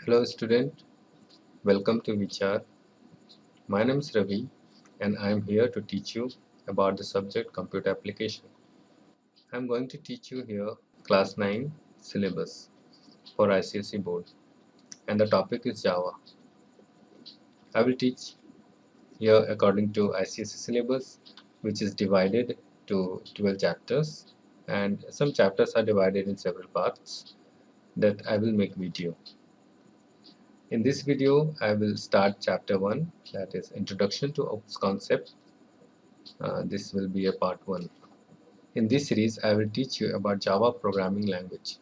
Hello student, welcome to Vichar. My name is Ravi and I am here to teach you about the subject computer application. I am going to teach you here class 9 syllabus for ICSE board and the topic is Java. I will teach here according to ICSE syllabus which is divided to 12 chapters and some chapters are divided in several parts that I will make video. In this video, I will start chapter 1, that is Introduction to OPS Concept. This will be a part 1. In this series, I will teach you about Java programming language.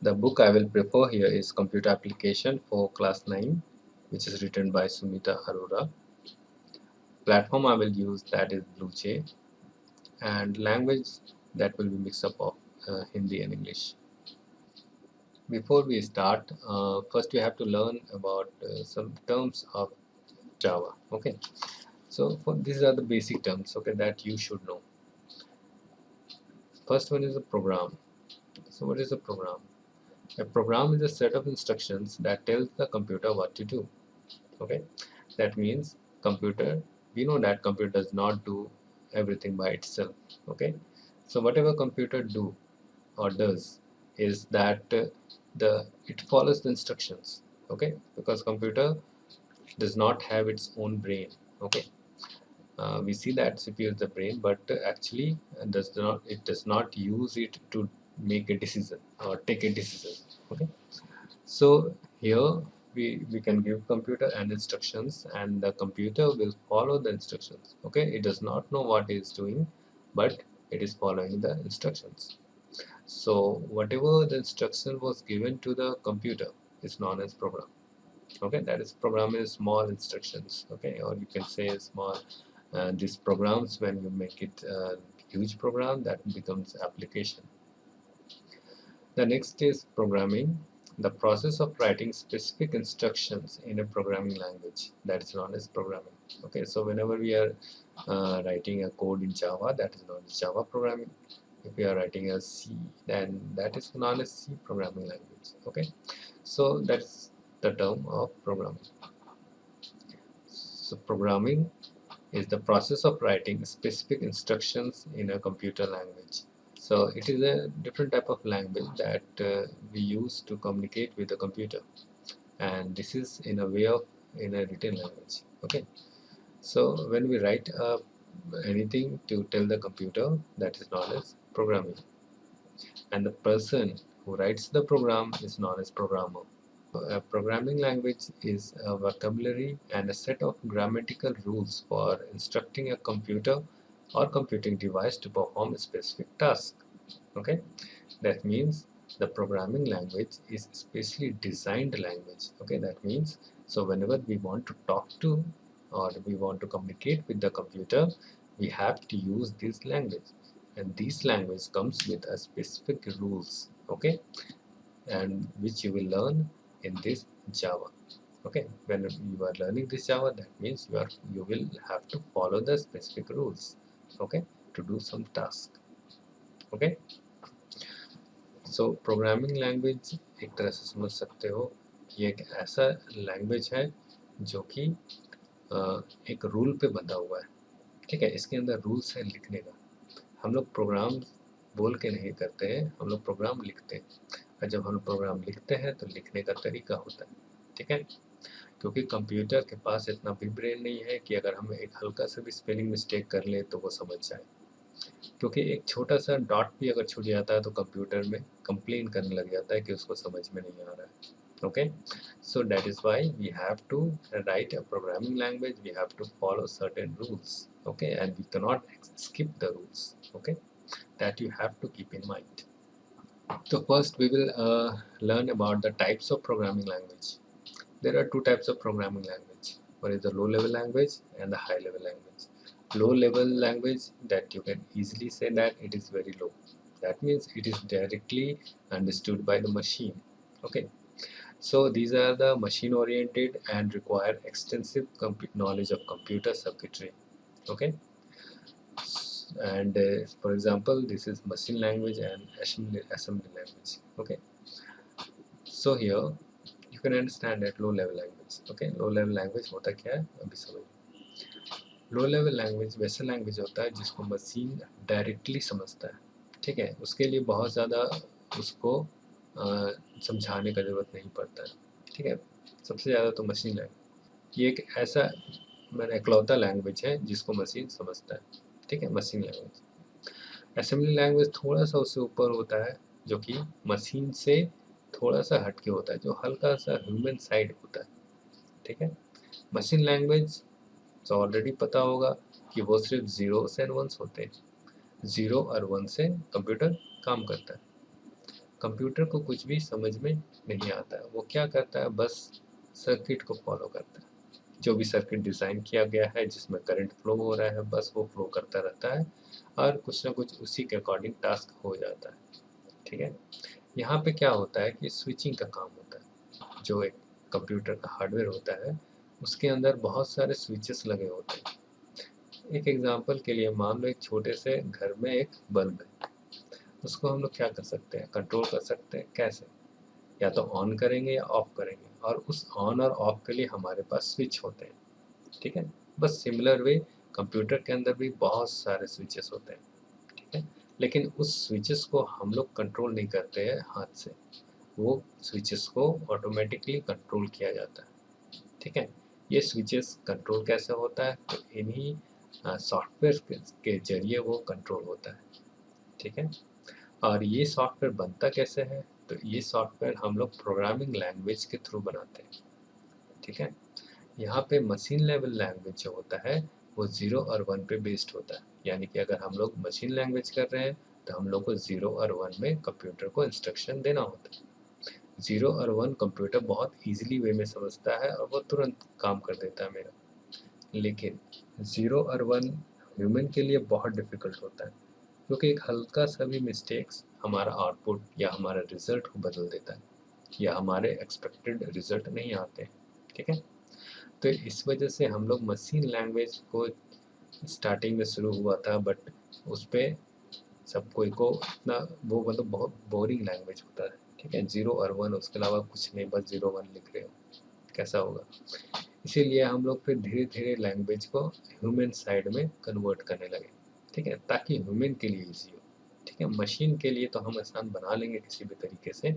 The book I will prefer here is Computer Application for Class 9, which is written by Sumita Arora. Platform I will use, that is BlueJ, and language that will be mix up of Hindi and English. Before we start, first we have to learn about some terms of Java. Okay. So these are the basic terms, okay, that you should know. First one is a program. So what is a program? A program is a set of instructions that tells the computer what to do. Okay, that means computer. We know that computer does not do everything by itself. Okay, so whatever computer do or does is that it follows the instructions. Okay, because computer does not have its own brain. Okay, we see that CPU is the brain, but actually it does not use it to make a decision or take a decision. Okay, so here we can give computer and instructions, and the computer will follow the instructions. Okay, it does not know what it is doing, but it is following the instructions. So whatever the instruction was given to the computer is known as program. Okay, that is program is small instructions. Okay, or you can say small these programs, when you make it a huge program, that becomes application. The next is programming, the process of writing specific instructions in a programming language, that is known as programming. Okay, so whenever we are writing a code in Java, that is known as Java programming. If we are writing a C, then that is known as C programming language. Okay, so that's the term of programming. So programming is the process of writing specific instructions in a computer language. So it is a different type of language that we use to communicate with the computer, and this is in a way of in a written language. Okay, so when we write anything to tell the computer, that is known as programming, and the person who writes the program is known as programmer. A programming language is a vocabulary and a set of grammatical rules for instructing a computer or computing device to perform a specific task. Okay, that means the programming language is specially designed language. Okay, that means so whenever we want to talk to or we want to communicate with the computer, we have to use this language, and this language comes with a specific rules. Okay, and which you will learn in this Java. Okay, when you are learning this Java, that means you will have to follow the specific rules. Okay, to do some task. Okay, so programming language एक तरह से समझ सकते हो कि एक ऐसा language है जो कि एक रूल पे बंधा हुआ है। ठीक है, इसके अंदर रूल्स है लिखने का। हम लोग प्रोग्राम बोल के नहीं करते हैं, हम लोग प्रोग्राम लिखते हैं, और जब हम प्रोग्राम लिखते हैं तो लिखने का तरीका होता है। ठीक है, क्योंकि कंप्यूटर के पास इतना भी ब्रेन नहीं है कि अगर हम एक हल्का सा भी स्पेलिंग मिस्टेक कर ले तो वो समझ जाए, क्योंकि एक छोटा सा डॉट भी अगर छूट जाता है तो कंप्यूटर में कंप्लेन करने लग जाता है कि उसको समझ में नहीं आ रहा है। Okay, so that is why we have to write a programming language, we have to follow certain rules, okay, and we can not skip the rules, okay, that you have to keep in mind. So first we will learn about the types of programming language. There are two types of programming language. One is the low level language and the high level language. Low level language, that you can easily say that it is very low. That means it is directly understood by the machine. Okay, so these are the machine oriented and require extensive knowledge of computer circuitry. Okay, and for example, this is machine language and assembly language. Okay, so here can understand that low level language. Okay, low level language होता क्या है अभी समझ। Low level language वैसा language होता है जिसको machine directly समझता है। ठीक है, उसके लिए बहुत ज़्यादा उसको समझाने का ज़रूरत नहीं पड़ता है। ठीक है, सबसे ज़्यादा तो मशीन लैंग्वेज ये एक ऐसा मैंने इकलौता लैंग्वेज है जिसको मशीन समझता है। ठीक है, मशीन लैंग्वेज। असेंबली लैंग्वेज थोड़ा सा उससे ऊपर होता है, जो कि मशीन से थोड़ा सा हटके होता है, जो हल्का सा ह्यूमन साइड होता है। ठीक है, मशीन लैंग्वेज तो ऑलरेडी पता होगा कि वो सिर्फ ज़ीरोस एंड वंस होते हैं। ज़ीरो और वन से कंप्यूटर काम करता है। कंप्यूटर को कुछ भी समझ में नहीं आता है, वो क्या करता है, बस सर्किट को फॉलो करता है। जो भी सर्किट डिज़ाइन किया गया है जिसमें करंट फ्लो हो रहा है, बस वो फ्लो करता रहता है और कुछ ना कुछ उसी के अकॉर्डिंग टास्क हो जाता है। ठीक है, यहाँ पे क्या होता है कि स्विचिंग का काम होता है। जो एक कंप्यूटर का हार्डवेयर होता है उसके अंदर बहुत सारे स्विचेस लगे होते हैं। एक एग्जांपल के लिए मान लो एक छोटे से घर में एक बल्ब है, उसको हम लोग क्या कर सकते हैं, कंट्रोल कर सकते हैं। कैसे? या तो ऑन करेंगे या ऑफ करेंगे, और उस ऑन और ऑफ के लिए हमारे पास स्विच होते हैं। ठीक है, बस सिमिलर वे कंप्यूटर के अंदर भी बहुत सारे स्विचेस होते हैं। ठीक है, लेकिन उस स्विचेस को हम लोग कंट्रोल नहीं करते हैं हाथ से, वो स्विचेस को ऑटोमेटिकली कंट्रोल किया जाता है। ठीक है, ये स्विचेस कंट्रोल कैसे होता है, तो इन्हीं सॉफ्टवेयर के जरिए वो कंट्रोल होता है। ठीक है, और ये सॉफ्टवेयर बनता कैसे है, तो ये सॉफ्टवेयर हम लोग प्रोग्रामिंग लैंग्वेज के थ्रू बनाते हैं। ठीक है, यहाँ पे मशीन लेवल लैंग्वेज जो होता है वो ज़ीरो और वन पे बेस्ड होता है। यानी कि अगर हम लोग मशीन लैंग्वेज कर रहे हैं तो हम लोग को ज़ीरो और वन में कंप्यूटर को इंस्ट्रक्शन देना होता है। ज़ीरो और वन कंप्यूटर बहुत ईजिली वे में समझता है और वो तुरंत काम कर देता है मेरा। लेकिन ज़ीरो और वन ह्यूमन के लिए बहुत डिफ़िकल्ट होता है, क्योंकि एक हल्का सा भी मिस्टेक्स हमारा आउटपुट या हमारा रिज़ल्ट को बदल देता है, या हमारे एक्सपेक्टेड रिज़ल्ट नहीं आते। ठीक है, तो इस वजह से हम लोग मशीन लैंग्वेज को स्टार्टिंग में शुरू हुआ था, बट उस पर सब कोई को इतना वो मतलब बहुत बोरिंग लैंग्वेज होता है। ठीक है, ज़ीरो और वन, उसके अलावा कुछ नहीं, बस ज़ीरो वन लिख रहे हो, कैसा होगा। इसीलिए हम लोग फिर धीरे धीरे लैंग्वेज को ह्यूमन साइड में कन्वर्ट करने लगे। ठीक है, ताकि ह्यूमन के लिए ईजी हो। ठीक है, मशीन के लिए तो हम आसान बना लेंगे किसी भी तरीके से,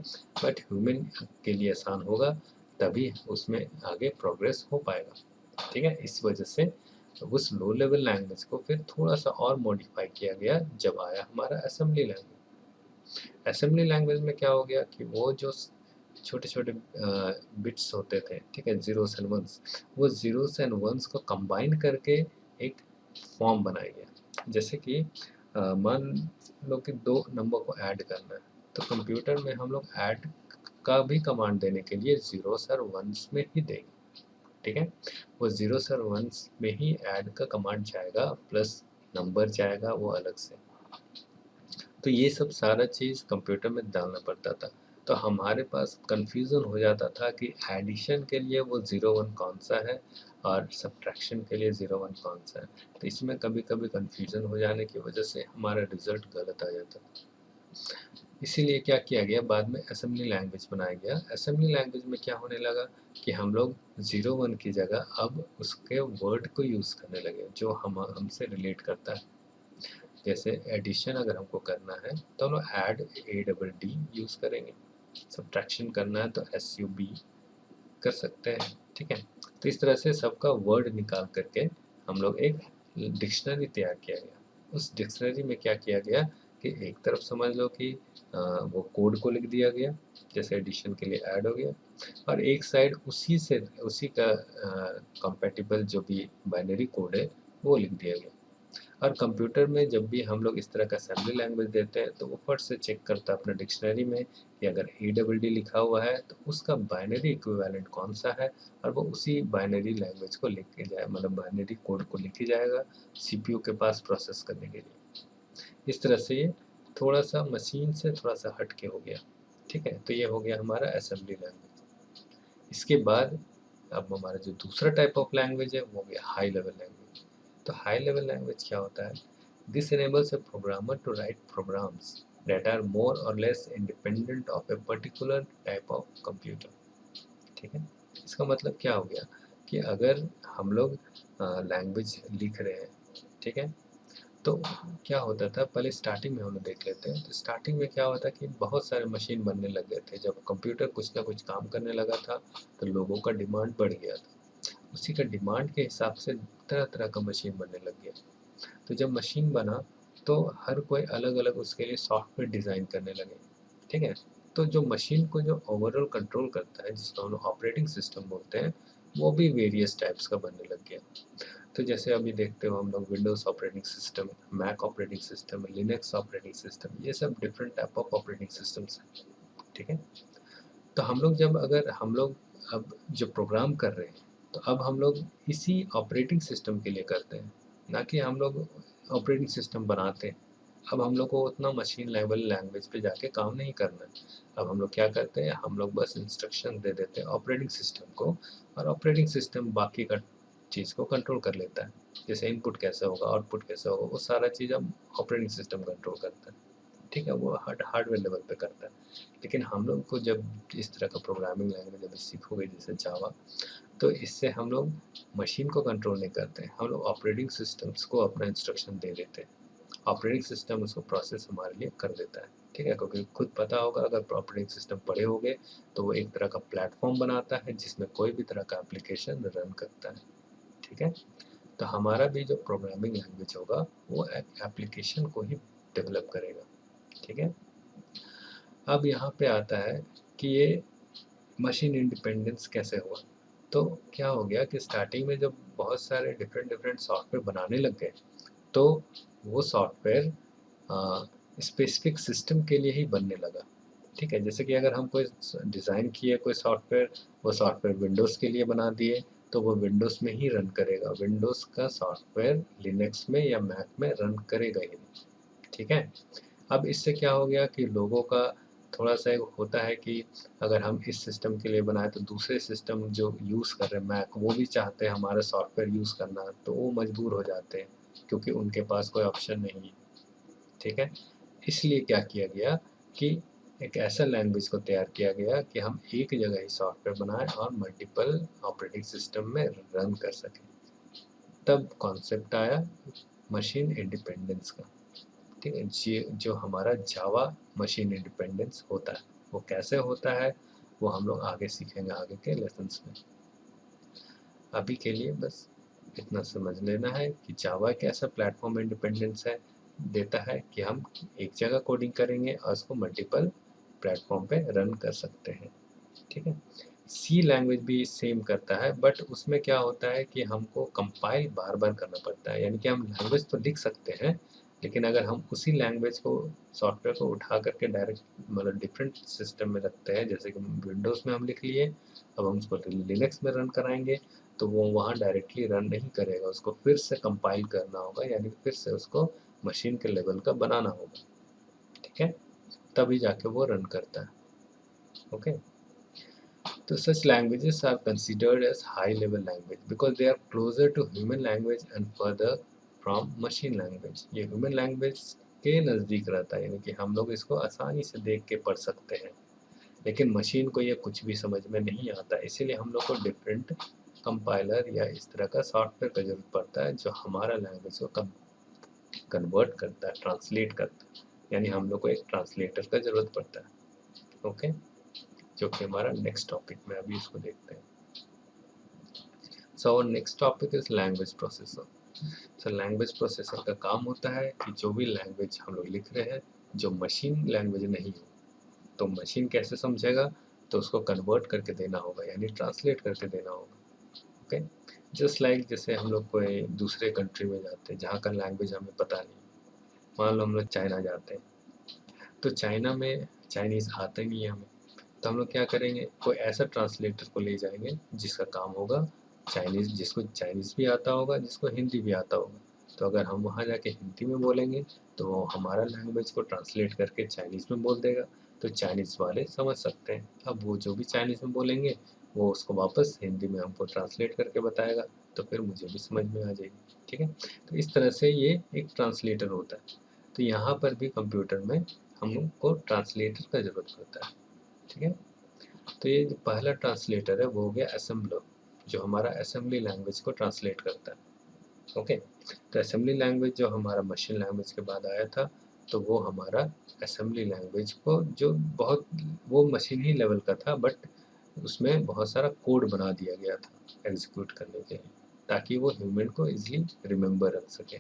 बट ह्यूमन के लिए आसान होगा, तभी उसमें आगे प्रोग्रेस हो पाएगा। ठीक है, इस वजह से उस लो लेवल लैंग्वेज को फिर थोड़ा सा और मॉडिफाई किया गया जब आया हमारा असेंबली लैंग्वेज। असेंबली लैंग्वेज में क्या हो गया कि वो जो छोटे छोटे बिट्स होते थे, ठीक है, ज़ीरोस एंड वंस, वो ज़ीरोस एंड वंस को कंबाइन करके एक फॉर्म बनाया गया। जैसे कि मान लो कि दो नंबर को ऐड करना है, तो कंप्यूटर में हम लोग ऐड का भी कमांड देने के लिए ज़ीरोस और वंस में ही देंगे। ठीक है, वो ज़ीरोस और वंस में ही ऐड का कमांड जाएगा, प्लस नंबर जाएगा वो अलग से। तो ये सब सारा चीज़ कंप्यूटर में डालना पड़ता था, तो हमारे पास कन्फ्यूज़न हो जाता था कि एडिशन के लिए वो ज़ीरो वन कौन सा है और सब्ट्रैक्शन के लिए ज़ीरो वन कौन सा है। तो इसमें कभी कभी कन्फ्यूज़न हो जाने की वजह से हमारा रिज़ल्ट गलत आ जाता। इसीलिए क्या किया गया, बाद में असेंबली लैंग्वेज बनाया गया। असेंबली लैंग्वेज में क्या होने लगा कि हम लोग ज़ीरो वन की जगह अब उसके वर्ड को यूज़ करने लगे जो हमसे रिलेट करता है। जैसे एडिशन अगर हमको करना है तो हम लोग add A double D use करेंगे, सब्ट्रैक्शन करना है तो एस यू बी कर सकते हैं। ठीक है, तो इस तरह से सबका वर्ड निकाल करके हम लोग एक डिक्शनरी तैयार किया गया। उस डिक्शनरी में क्या किया गया कि एक तरफ समझ लो कि वो कोड को लिख दिया गया, जैसे एडिशन के लिए ऐड हो गया, और एक साइड उसी का कंपैटिबल जो भी बाइनरी कोड है वो लिख दिया गया। और कंप्यूटर में जब भी हम लोग इस तरह का असेंबली लैंग्वेज देते हैं तो वो फट से चेक करता है अपना डिक्शनरी में कि अगर ए डबल डी लिखा हुआ है तो उसका बाइनरी इक्विवेलेंट कौन सा है, और वो उसी बाइनरी लैंग्वेज को लिख के जाए, मतलब बाइनरी कोड को लिख के जाएगा सीपीयू के पास प्रोसेस करने के लिए। इस तरह से ये थोड़ा सा मशीन से थोड़ा सा हट के हो गया। ठीक है, तो ये हो गया हमारा असेंबली लैंग्वेज। इसके बाद अब हमारा जो दूसरा टाइप ऑफ लैंग्वेज है वो हो गया हाई लेवल लैंग्वेज। तो हाई लेवल लैंग्वेज क्या होता है, this enables a programmer to write programs that are more or less independent of a particular type of computer. ठीक है। इसका मतलब क्या हो गया कि अगर हम लोग लैंग्वेज लिख रहे हैं, ठीक है, तो क्या होता था पहले स्टार्टिंग में हम लोग देख लेते हैं। तो स्टार्टिंग में क्या होता कि बहुत सारे मशीन बनने लग गए थे। जब कंप्यूटर कुछ ना कुछ काम करने लगा था तो लोगों का डिमांड बढ़ गया था। उसी का डिमांड के हिसाब से तरह तरह का मशीन बनने लग गया। तो जब मशीन बना तो हर कोई अलग अलग उसके लिए सॉफ्टवेयर डिज़ाइन करने लगे, ठीक है। तो जो मशीन को जो ओवरऑल कंट्रोल करता है, जिसको हम लोग ऑपरेटिंग सिस्टम बोलते हैं, वो भी वेरियस टाइप्स का बनने लग गया। तो जैसे अभी देखते हो हम लोग Windows operating system, Mac operating system, Linux operating system, ये सब different type of operating systems हैं, ठीक है। तो हम लोग जब अगर हम लोग अब जो प्रोग्राम कर रहे हैं, तो अब हम लोग इसी ऑपरेटिंग सिस्टम के लिए करते हैं, ना कि हम लोग ऑपरेटिंग सिस्टम बनाते हैं। अब हम लोग को उतना मशीन लेवल लैंग्वेज पे जाके काम नहीं करना है। अब हम लोग क्या करते हैं, हम लोग बस इंस्ट्रक्शन दे देते हैं ऑपरेटिंग सिस्टम को, और ऑपरेटिंग सिस्टम बाकी का चीज़ को कंट्रोल कर लेता है। जैसे इनपुट कैसे होगा, आउटपुट कैसे होगा, वो सारा चीज़ अब ऑपरेटिंग सिस्टम कंट्रोल करता है, ठीक है, वो हार्डवेयर लेवल पे करता है। लेकिन हम लोग को जब इस तरह का प्रोग्रामिंग लैंग्वेज अभी सीखोगे जैसे जावा, तो इससे हम लोग मशीन को कंट्रोल नहीं करते हैं, हम लोग ऑपरेटिंग सिस्टम्स को अपना इंस्ट्रक्शन दे देते हैं। ऑपरेटिंग सिस्टम उसको प्रोसेस हमारे लिए कर देता है, ठीक है, क्योंकि खुद पता होगा अगर ऑपरेटिंग सिस्टम पढ़े होंगे तो वो एक तरह का प्लेटफॉर्म बनाता है जिसमें कोई भी तरह का एप्लीकेशन रन करता है, ठीक है। तो हमारा भी जो प्रोग्रामिंग लैंग्वेज होगा वो एप्लीकेशन को ही डेवलप करेगा, ठीक है। अब यहाँ पे आता है कि ये मशीन इंडिपेंडेंस कैसे हुआ। तो क्या हो गया कि स्टार्टिंग में जब बहुत सारे डिफरेंट डिफरेंट सॉफ्टवेयर बनाने लग गए, तो वो सॉफ्टवेयर स्पेसिफिक सिस्टम के लिए ही बनने लगा, ठीक है। जैसे कि अगर हम कोई डिज़ाइन किए कोई सॉफ्टवेयर, वो सॉफ्टवेयर विंडोज़ के लिए बना दिए, तो वो विंडोज़ में ही रन करेगा। विंडोज़ का सॉफ्टवेयर लिनक्स में या मैक में रन करेगा ही नहीं, ठीक है। अब इससे क्या हो गया कि लोगों का थोड़ा-सा एक होता है कि अगर हम इस सिस्टम के लिए बनाए तो दूसरे सिस्टम जो यूज़ कर रहे हैं मैक, वो भी चाहते हैं हमारा सॉफ्टवेयर यूज़ करना, तो वो मजबूर हो जाते हैं क्योंकि उनके पास कोई ऑप्शन नहीं है, ठीक है। इसलिए क्या किया गया कि एक ऐसा लैंग्वेज को तैयार किया गया कि हम एक जगह ही सॉफ्टवेयर बनाएँ और मल्टीपल ऑपरेटिंग सिस्टम में रन कर सकें। तब कॉन्सेप्ट आया मशीन इंडिपेंडेंस का, ठीक है। जो हमारा जावा मशीन इंडिपेंडेंस होता है, वो कैसे होता है वो हम लोग आगे सीखेंगे आगे के लेसन्स में। अभी के लिए बस इतना समझ लेना है कि जावा एक ऐसा प्लेटफॉर्म इंडिपेंडेंस है, देता है कि हम एक जगह कोडिंग करेंगे और उसको मल्टीपल प्लेटफॉर्म पे रन कर सकते हैं, ठीक है। सी लैंग्वेज भी सेम करता है, बट उसमें क्या होता है कि हमको कंपाइल बार बार करना पड़ता है। यानी कि हम लैंग्वेज तो लिख सकते हैं, लेकिन अगर हम उसी लैंग्वेज को सॉफ्टवेयर को उठा करके डायरेक्ट मतलब डिफरेंट सिस्टम में रखते हैं, जैसे कि विंडोज़ में हम लिख लिए, अब हम उसको लिनक्स में रन कराएंगे, तो वो वहाँ डायरेक्टली रन नहीं करेगा, उसको फिर से कंपाइल करना होगा, यानी फिर से उसको मशीन के लेवल का बनाना होगा, ठीक है, तभी जाके वो रन करता है, okay. So such languages are considered as high-level language because they are closer to human language and further from machine language. ये human language के नज़दीक रहता है, यानी कि हम लोग इसको आसानी से देख के पढ़ सकते हैं, लेकिन मशीन को ये कुछ भी समझ में नहीं आता, इसीलिए हम लोग को डिफरेंट कंपाइलर या इस तरह का सॉफ्टवेयर का जरूरत पड़ता है जो हमारा लैंग्वेज को कन्वर्ट करता है, ट्रांसलेट करता है, यानी हम लोग को एक ट्रांसलेटर का ज़रूरत पड़ता है, ओके। जो कि हमारा नेक्स्ट टॉपिक में अभी इसको देखते हैं। So our next topic is language processor. So language processor का काम होता है कि जो भी लैंग्वेज हम लोग लिख रहे हैं, जो मशीन लैंग्वेज नहीं हो, तो मशीन कैसे समझेगा, तो उसको कन्वर्ट करके देना होगा, यानी ट्रांसलेट करके देना होगा, ओके। जस्ट लाइक जैसे हम लोग कोई दूसरे कंट्री में जाते हैं जहाँ का लैंग्वेज हमें पता नहीं, मान लो हम लोग चाइना जाते हैं, तो चाइना में चाइनीज़ आता ही नहीं है हमें, तो हम लोग क्या करेंगे, कोई ऐसा ट्रांसलेटर को ले जाएंगे जिसका काम होगा चाइनीज़, जिसको चाइनीज़ भी आता होगा, जिसको हिंदी भी आता होगा। तो अगर हम वहाँ जाके हिंदी में बोलेंगे तो वो हमारा लैंग्वेज को ट्रांसलेट करके चाइनीज़ में बोल देगा, तो चाइनीज़ वाले समझ सकते हैं। अब वो जो भी चाइनीज़ में बोलेंगे वो उसको वापस हिंदी में हमको ट्रांसलेट करके बताएगा, तो फिर मुझे भी समझ में आ जाएगी, ठीक है। तो इस तरह से ये एक ट्रांसलेटर होता है। तो यहाँ पर भी कंप्यूटर में हमको ट्रांसलेटर का ज़रूरत पड़ता है, ठीक है। तो ये जो पहला ट्रांसलेटर है वो हो गया असेंबलर, जो हमारा असेंबली लैंग्वेज को ट्रांसलेट करता है। ओके, तो असेंबली लैंग्वेज जो हमारा मशीन लैंग्वेज के बाद आया था, तो वो हमारा असेंबली लैंग्वेज को जो बहुत वो मशीन ही लेवल का था, बट उसमें बहुत सारा कोड बना दिया गया था एग्जीक्यूट करने के लिए, ताकि वो ह्यूमन को इजीली रिमेंबर रख सके।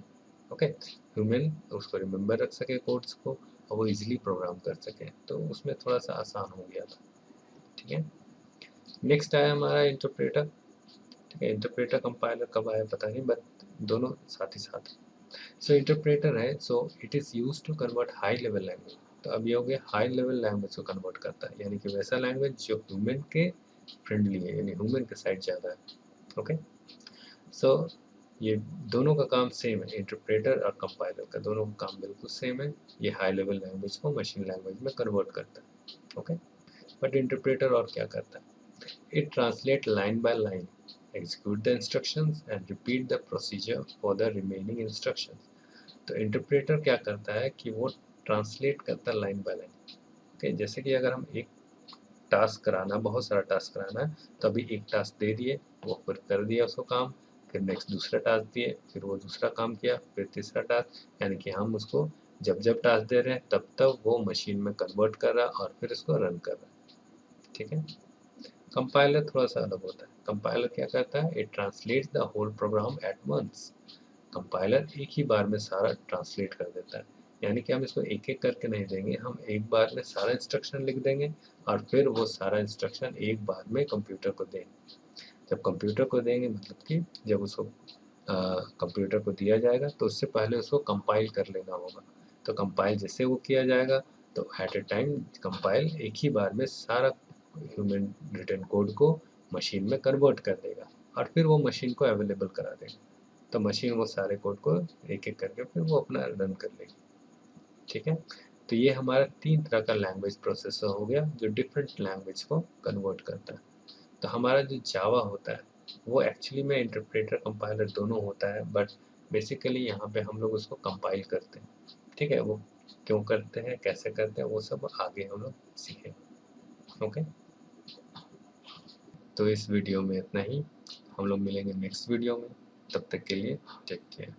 ओके, ह्यूमन उसको रिमेंबर रख सके कोड्स को, और वो इजीली प्रोग्राम कर सके, तो उसमें थोड़ा सा आसान हो गया था। ठीक है, नेक्स्ट आया हमारा इंटरप्रेटर। ठीक है, इंटरप्रेटर कंपाइलर कब आया पता नहीं, बट दोनों साथ ही साथ। सो इंटरप्रेटर है, so it is use to convert high level language. तो अब ये हो गया हाई लेवल लैंग्वेज को कन्वर्ट करता है, यानी कि वैसा लैंग्वेज जो ह्यूमन के फ्रेंडली है, यानी ह्यूमन के साइड ज़्यादा है। ओके, सो ये दोनों का काम सेम है, इंटरप्रेटर और कंपाइलर का दोनों का काम बिल्कुल सेम है। ये हाई लेवल लैंग्वेज को मशीन लैंग्वेज में कन्वर्ट करता है। ओके, बट इंटरप्रेटर और क्या करता है? It translates line by line, execute the instructions and repeat the procedure for the remaining instructions. तो इंटरप्रेटर क्या करता है कि वो ट्रांसलेट करता है लाइन बाय लाइन। ओके, जैसे कि अगर हम एक टास्क कराना, बहुत सारा टास्क कराना है, तो अभी एक टास्क दे दिए, वो फिर कर दिया उसको काम, फिर नेक्स्ट दूसरा टास्क दिए, फिर वो दूसरा काम किया, फिर तीसरा टास्क, यानी कि हम उसको जब जब टास्क दे रहे हैं तब तब वो मशीन में कन्वर्ट कर रहा है और फिर उसको रन कर रहा है। ठीक है, कंपाइलर थोड़ा सा अलग होता है। कंपाइलर क्या करता है? It translates the whole program at once. Compiler एक ही बार में सारा ट्रांसलेट कर देता है, यानी कि हम इसको एक एक करके नहीं देंगे, हम एक बार में सारा इंस्ट्रक्शन लिख देंगे और फिर वो सारा इंस्ट्रक्शन एक बार में कंप्यूटर को देंगे। जब कंप्यूटर को देंगे मतलब कि जब उसको कंप्यूटर को दिया जाएगा तो उससे पहले उसको कंपाइल कर लेना होगा। तो कंपाइल जैसे वो किया जाएगा, तो एट ए टाइम कंपाइल एक ही बार में सारा ह्यूमन रिटन कोड को मशीन में कन्वर्ट कर देगा और फिर वो मशीन को अवेलेबल करा देगा। तो मशीन वो सारे कोड को एक एक करके फिर वो अपना रन कर लेगी। ठीक है, तो ये हमारा 3 तरह का लैंग्वेज प्रोसेसर हो गया जो डिफरेंट लैंग्वेज को कन्वर्ट करता है। तो हमारा जो जावा होता है वो एक्चुअली में इंटरप्रेटर कंपाइलर दोनों होता है, बट बेसिकली यहाँ पे हम लोग उसको कंपाइल करते हैं। ठीक है, वो क्यों करते हैं, कैसे करते हैं, वो सब आगे हम लोग सीखेंगे। ओके, तो इस वीडियो में इतना ही। हम लोग मिलेंगे नेक्स्ट वीडियो में, तब तक के लिए टेक केयर।